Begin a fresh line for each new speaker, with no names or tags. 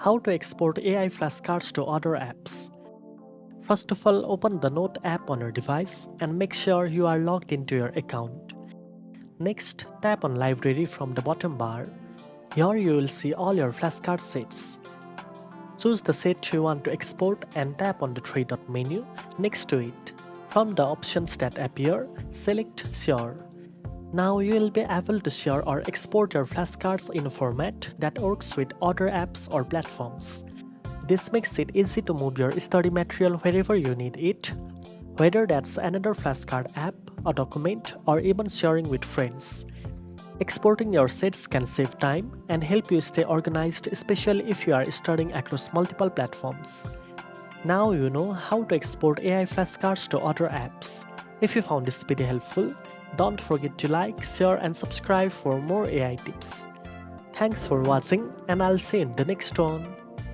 How to export AI flashcards to other apps. First of all, open the Knowt app on your device and make sure you are logged into your account. Next, tap on Library from the bottom bar. Here you will see all your flashcard sets. Choose the set you want to export and tap on the three-dot menu next to it. From the options that appear, select Share. Now you will be able to share or export your flashcards in a format that works with other apps or platforms. This makes it easy to move your study material wherever you need it, whether that's another flashcard app, a document, or even sharing with friends. Exporting your sets can save time and help you stay organized, especially if you are studying across multiple platforms. Now you know how to export AI flashcards to other apps. If you found this video helpful, don't forget to like, share, and subscribe for more AI tips. Thanks for watching, and I'll see you in the next one.